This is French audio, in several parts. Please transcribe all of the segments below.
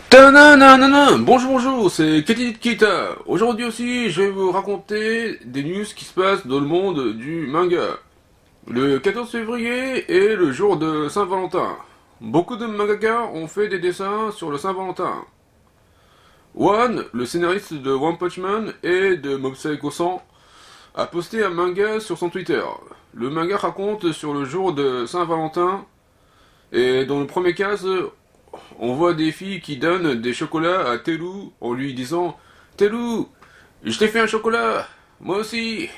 Tananana. Bonjour, bonjour, c'est Katie Kita. Aujourd'hui aussi, je vais vous raconter des news qui se passent dans le monde du manga. Le 14 février est le jour de Saint-Valentin. Beaucoup de mangaka ont fait des dessins sur le Saint-Valentin. One, le scénariste de One Punch Man et de Mob Psycho 100, a posté un manga sur son Twitter. Le manga raconte sur le jour de Saint-Valentin, et dans le premier cas, on voit des filles qui donnent des chocolats à Telou en lui disant Telou, je t'ai fait un chocolat, moi aussi,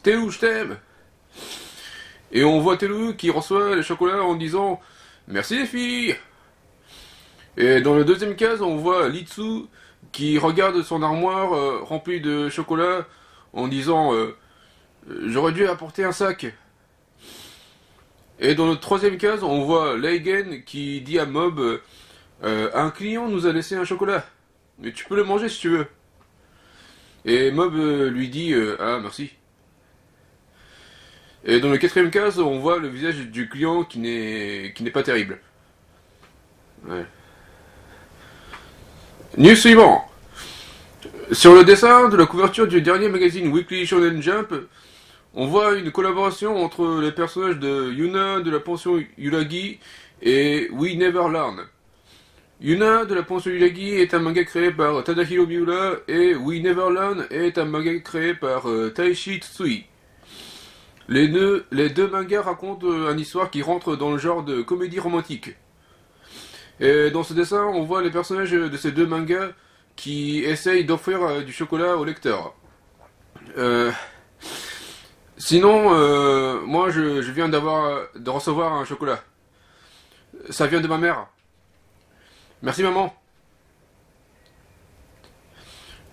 Telou, je t'aime. Et on voit Telou qui reçoit les chocolats en disant merci les filles. Et dans le deuxième cas, on voit Litsu qui regarde son armoire remplie de chocolat en disant j'aurais dû apporter un sac. Et dans le troisième cas, on voit Leigen qui dit à Mob un client nous a laissé un chocolat, mais tu peux le manger si tu veux. Et Mob lui dit ah merci. Et dans le quatrième cas, on voit le visage du client qui n'est pas terrible. Ouais. News suivant. Sur le dessin de la couverture du dernier magazine Weekly Shonen Jump, on voit une collaboration entre les personnages de Yuna de la pension Yuragi et We Never Learn. Yuna de la pension Yuragi est un manga créé par Tadahiro Miura et We Never Learn est un manga créé par Taishi Tsutsui. Les deux mangas racontent une histoire qui rentre dans le genre de comédie romantique. Et dans ce dessin, on voit les personnages de ces deux mangas qui essayent d'offrir du chocolat au lecteur. Sinon, moi je viens de recevoir un chocolat. Ça vient de ma mère. Merci maman.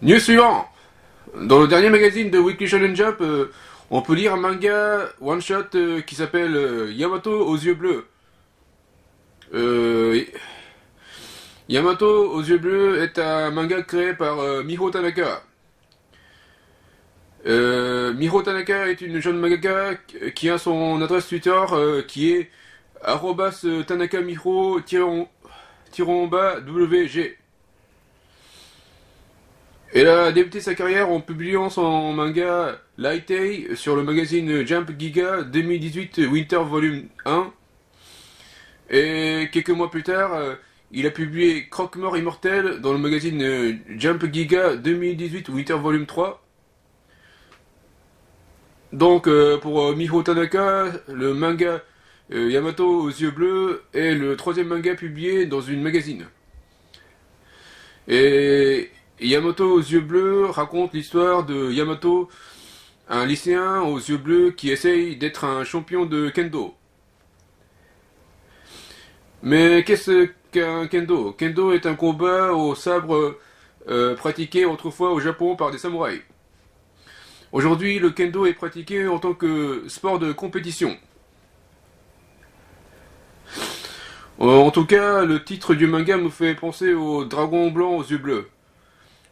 News suivant. Dans le dernier magazine de Weekly Shonen Jump, on peut lire un manga one shot qui s'appelle Yamato aux yeux bleus. Yamato aux yeux bleus est un manga créé par Miho Tanaka. Miho Tanaka est une jeune mangaka qui a son adresse Twitter qui est @tanakamiro_WG. Elle a débuté sa carrière en publiant son manga Lightay sur le magazine Jump Giga 2018 Winter Volume 1. Et quelques mois plus tard, il a publié Croque-Mort Immortel dans le magazine Jump Giga 2018 Winter Volume 3. Donc pour Miho Tanaka, le manga Yamato aux yeux bleus est le troisième manga publié dans une magazine. Et Yamato aux yeux bleus raconte l'histoire de Yamato, un lycéen aux yeux bleus qui essaye d'être un champion de kendo. Mais qu'est-ce qu'un kendo? Kendo est un combat au sabre pratiqué autrefois au Japon par des samouraïs. Aujourd'hui, le kendo est pratiqué en tant que sport de compétition. En tout cas, le titre du manga me fait penser au dragon blanc aux yeux bleus.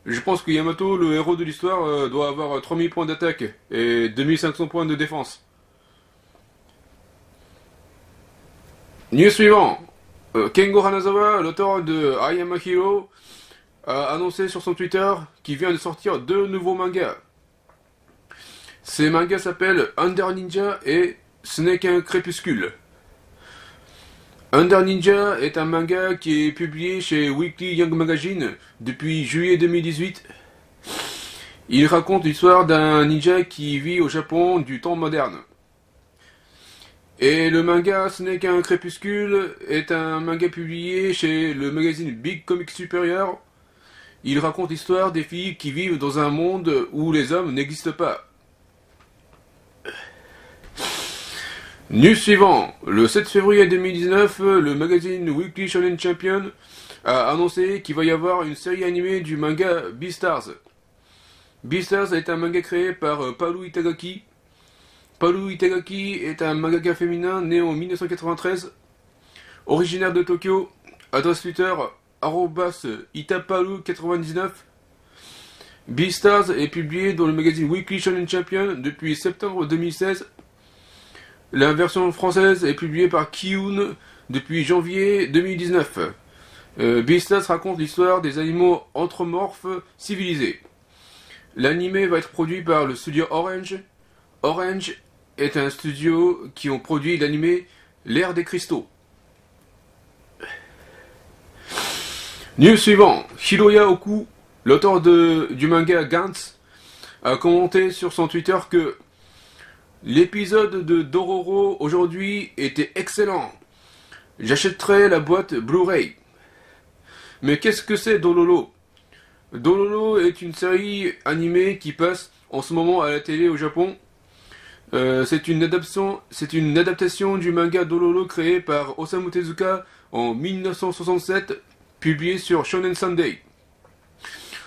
Je pense que Yamato, le héros de l'histoire, doit avoir 3000 points d'attaque et 2500 points de défense. News suivant. Kengo Hanazawa, l'auteur de I Am a Hero, a annoncé sur son Twitter qu'il vient de sortir deux nouveaux mangas. Ces mangas s'appellent Under Ninja et Ce n'est qu'un crépuscule. Under Ninja est un manga qui est publié chez Weekly Young Magazine depuis juillet 2018. Il raconte l'histoire d'un ninja qui vit au Japon du temps moderne. Et le manga Ce n'est qu'un crépuscule est un manga publié chez le magazine Big Comic Superior. Il raconte l'histoire des filles qui vivent dans un monde où les hommes n'existent pas. News suivant. Le 7 février 2019, le magazine Weekly Shonen Champion a annoncé qu'il va y avoir une série animée du manga Beastars. Beastars est un manga créé par Paru Itagaki. Paru Itagaki est un mangaka féminin né en 1993, originaire de Tokyo, adresse Twitter @itaparu99. Beastars est publié dans le magazine Weekly Shonen Champion depuis septembre 2016. La version française est publiée par Kiun depuis janvier 2019. Beastars raconte l'histoire des animaux anthropomorphes civilisés. L'anime va être produit par le studio Orange. Orange est un studio qui ont produit l'anime L'ère des cristaux. News suivant. Hiroya Oku, l'auteur du manga Gantz, a commenté sur son Twitter que l'épisode de Dororo aujourd'hui était excellent. J'achèterai la boîte Blu-ray. Mais qu'est-ce que c'est Dororo? Dororo est une série animée qui passe en ce moment à la télé au Japon. C'est une adaptation du manga Dororo créé par Osamu Tezuka en 1967, publié sur Shonen Sunday.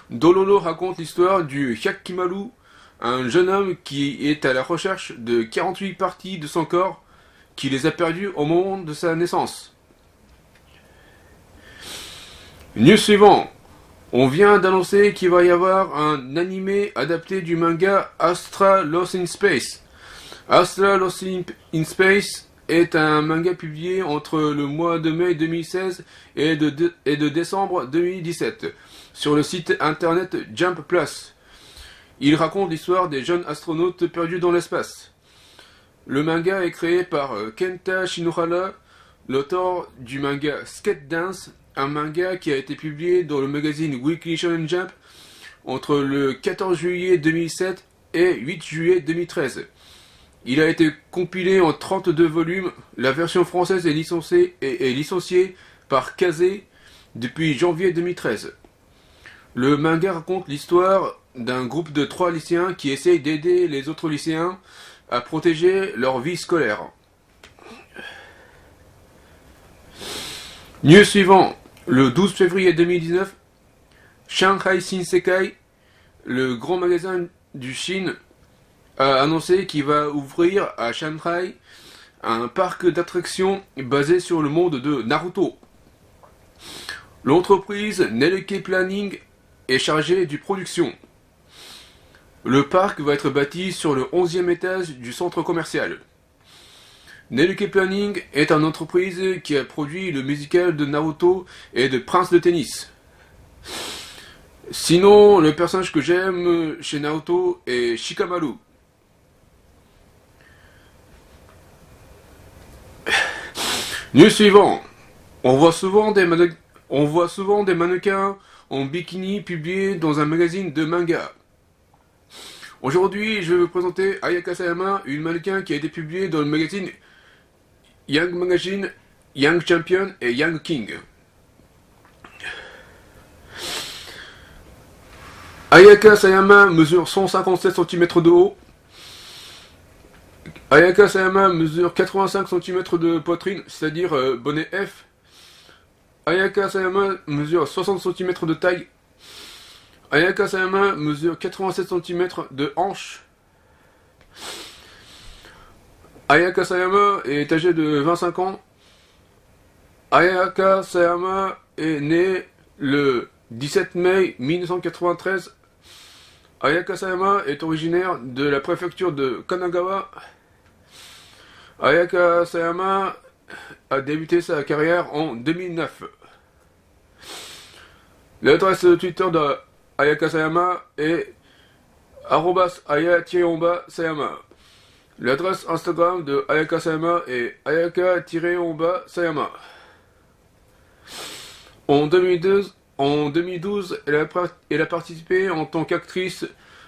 Dororo raconte l'histoire du Hyakimaru, un jeune homme qui est à la recherche de 48 parties de son corps qui les a perdues au moment de sa naissance. News suivant. On vient d'annoncer qu'il va y avoir un animé adapté du manga Astra Lost in Space. Astra Lost in Space est un manga publié entre le mois de mai 2016 et de décembre 2017 sur le site internet Jump Plus. Il raconte l'histoire des jeunes astronautes perdus dans l'espace. Le manga est créé par Kenta Shinohara, l'auteur du manga Skate Dance, un manga qui a été publié dans le magazine Weekly Shonen Jump entre le 14 juillet 2007 et 8 juillet 2013. Il a été compilé en 32 volumes. La version française est licenciée par Kazé depuis janvier 2013. Le manga raconte l'histoire d'un groupe de 3 lycéens qui essayent d'aider les autres lycéens à protéger leur vie scolaire. News suivant. Le 12 février 2019, Shanghai Shinsekai, le grand magasin du Chine, a annoncé qu'il va ouvrir à Shanghai un parc d'attractions basé sur le monde de Naruto. L'entreprise Nelke Planning est chargée du production. Le parc va être bâti sur le 11e étage du centre commercial. Nelke Planning est une entreprise qui a produit le musical de Naruto et de Prince de Tennis. Sinon, le personnage que j'aime chez Naruto est Shikamaru. News suivant. On voit souvent des mannequins en bikini publiés dans un magazine de manga. Aujourd'hui, je vais vous présenter Ayaka Sayama, une mannequin qui a été publiée dans le magazine Young Magazine, Young Champion et Young King. Ayaka Sayama mesure 157 cm de haut. Ayaka Sayama mesure 85 cm de poitrine, c'est-à-dire bonnet F. Ayaka Sayama mesure 60 cm de taille. Ayaka Sayama mesure 87 cm de hanche. Ayaka Sayama est âgée de 25 ans. Ayaka Sayama est née le 17 mai 1993. Ayaka Sayama est originaire de la préfecture de Kanagawa. Ayaka Sayama a débuté sa carrière en 2009. L'adresse Twitter de Ayaka Sayama est @aya-sayama. L'adresse Instagram de Ayaka Sayama est ayaka-sayama. En 2012, elle a participé en tant qu'actrice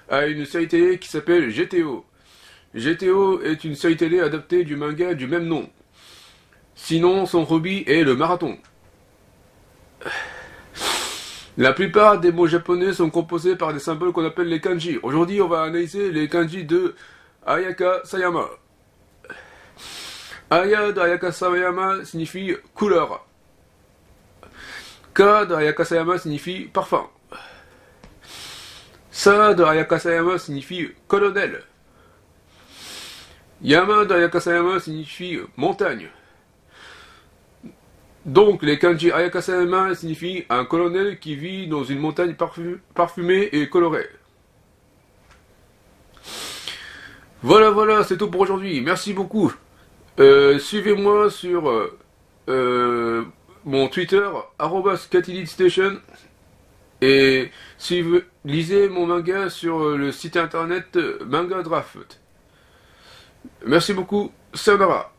à une série télé qui s'appelle GTO. GTO est une série télé adaptée du manga du même nom. Sinon, son hobby est le marathon. La plupart des mots japonais sont composés par des symboles qu'on appelle les kanji. Aujourd'hui, on va analyser les kanji de Ayaka Sayama. Aya de Ayaka Sayama signifie couleur. Ka de Ayaka Sayama signifie parfum. Sa de Ayaka Sayama signifie colonel. Yama de Ayaka Sayama signifie montagne. Donc les kanji Ayaka Sayama signifient un colonel qui vit dans une montagne parfumée et colorée. Voilà, c'est tout pour aujourd'hui. Merci beaucoup. Suivez-moi sur mon Twitter, @catiditstation. Et si vous lisez mon manga sur le site internet Manga Draft. Merci beaucoup, sayonara.